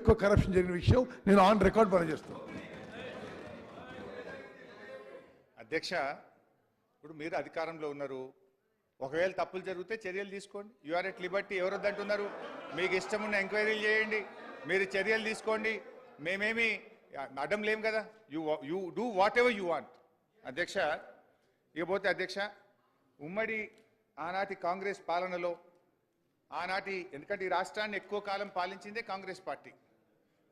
ఎక్కువ కరప్షన్ జరిగిన విషయం నేను ఆన్ రికార్డ్ పనిచేస్తాను. అధ్యక్ష, ఇప్పుడు మీరు అధికారంలో ఉన్నారు. ఒకవేళ తప్పులు జరిగితే చర్యలు తీసుకోండి. You are at liberty. ఎవరు వద్దంటున్నారు? మీకు ఇష్టం ఉన్న ఎంక్వైరీలు చేయండి, మీరు చర్యలు తీసుకోండి. మేమేమి అడ్డం లేం కదా. You do what ever you want. అధ్యక్ష, ఇకపోతే అధ్యక్ష, ఉమ్మడి ఆనాటి కాంగ్రెస్ పాలనలో ఎందుకంటే ఈ రాష్ట్రాన్ని ఎక్కువ కాలం పాలించిందే కాంగ్రెస్ పార్టీ.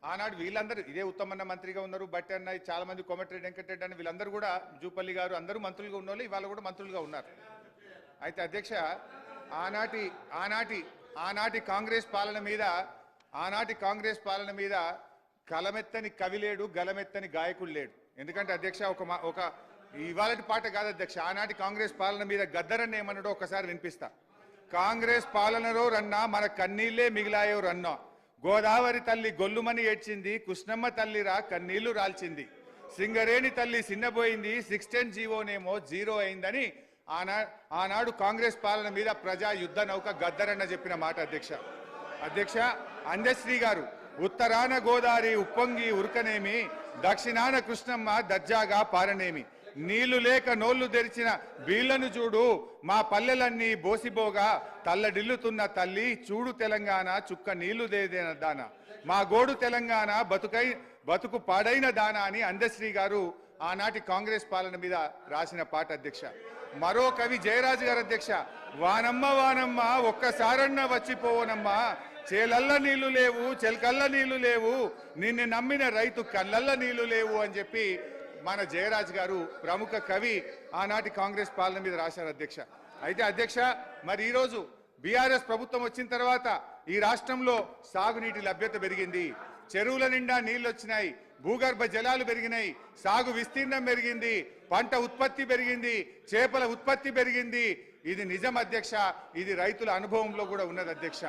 ఆనాడు వీళ్ళందరూ ఇదే ఉత్తమన్న మంత్రిగా ఉన్నారు, బట్టి అన్న, చాలా మంది కోమటిరెడ్డి వెంకటరెడ్డి అని వీళ్ళందరూ కూడా, జూపల్లి గారు అందరూ మంత్రులుగా ఉన్నోళ్ళు ఇవాళ కూడా మంత్రులుగా ఉన్నారు. అయితే అధ్యక్ష, ఆనాటి కాంగ్రెస్ పాలన మీద కలమెత్తని కవి లేడు, గలమెత్తని గాయకుడు లేడు. ఎందుకంటే అధ్యక్ష, ఒక ఇవాళటి పాట కాదు అధ్యక్ష, ఆనాటి కాంగ్రెస్ పాలన మీద గద్దరన్న ఏమన్నాడో ఒకసారి వినిపిస్తా. కాంగ్రెస్ పాలనలో రన్నా మన కన్నీళ్లే మిగిలాయో రన్నా, గోదావరి తల్లి గొల్లుమని ఏడ్చింది, కృష్ణమ్మ తల్లిరా కన్నీళ్లు రాల్చింది, సింగరేణి తల్లి సిన్నబోయింది, 610 జీవోనేమో జీరో అయిందని ఆనాడు కాంగ్రెస్ పాలన మీద ప్రజా యుద్ధ నౌక గద్దరన్న చెప్పిన మాట అధ్యక్ష. అందశ్రీ గారు, ఉత్తరాన గోదావరి ఉప్పొంగి ఉరకనేమి, దక్షిణాన కృష్ణమ్మ దర్జాగా పారనేమి, నీళ్లు లేక నోళ్లు తెరిచిన వీళ్లను చూడు, మా పల్లెలన్నీ బోసిబోగా తల్లడిల్లుతున్న తల్లి, చూడు తెలంగాణ చుక్క నీళ్లు దేదేన దాన, మా గోడు తెలంగాణ బతుకు పాడైన దాన అని అందశ్రీ గారు ఆనాటి కాంగ్రెస్ పాలన మీద రాసిన పాట అధ్యక్ష. మరో కవి జయరాజు గారు అధ్యక్ష, వానమ్మ వానమ్మ ఒక్కసారన్న వచ్చిపోవనమ్మా, చేలల్ల నీళ్లు లేవు చెలకల్ల నీళ్లు లేవు, నిన్ను నమ్మిన రైతు కళ్ళల్ల నీళ్లు లేవు అని చెప్పి మన జయరాజ్ గారు ప్రముఖ కవి ఆనాటి కాంగ్రెస్ పాలన మీద రాశారు అధ్యక్ష. అయితే అధ్యక్ష, మరి ఈరోజు బీఆర్ఎస్ ప్రభుత్వం వచ్చిన తర్వాత ఈ రాష్ట్రంలో సాగునీటి లభ్యత పెరిగింది, చెరువుల నిండా నీళ్లు వచ్చినాయి, భూగర్భ జలాలు పెరిగినాయి, సాగు విస్తీర్ణం పెరిగింది, పంట ఉత్పత్తి పెరిగింది, చేపల ఉత్పత్తి పెరిగింది. ఇది నిజం అధ్యక్ష, ఇది రైతుల అనుభవంలో కూడా ఉన్నది అధ్యక్ష.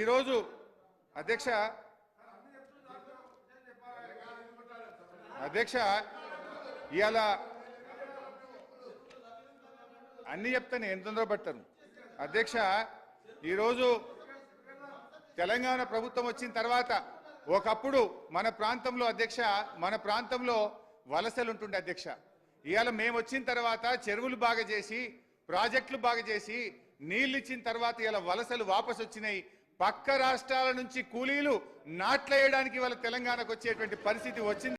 ఈరోజు అధ్యక్ష ఇవాళ అన్ని చెప్తాను, ఎంత తొందర పడతాను అధ్యక్ష. ఈరోజు తెలంగాణ ప్రభుత్వం వచ్చిన తర్వాత ఒకప్పుడు మన ప్రాంతంలో వలసలు ఉంటుండే అధ్యక్ష. ఇవాళ మేము వచ్చిన తర్వాత చెరువులు బాగా చేసి, ప్రాజెక్టులు బాగా చేసి, నీళ్లు ఇచ్చిన తర్వాత ఇలా వలసలు వాపసు వచ్చినాయి. పక్క రాష్ట్రాల నుంచి కూలీలు నాట్లేయడానికి ఇవాళ తెలంగాణకు వచ్చేటువంటి పరిస్థితి వచ్చింది.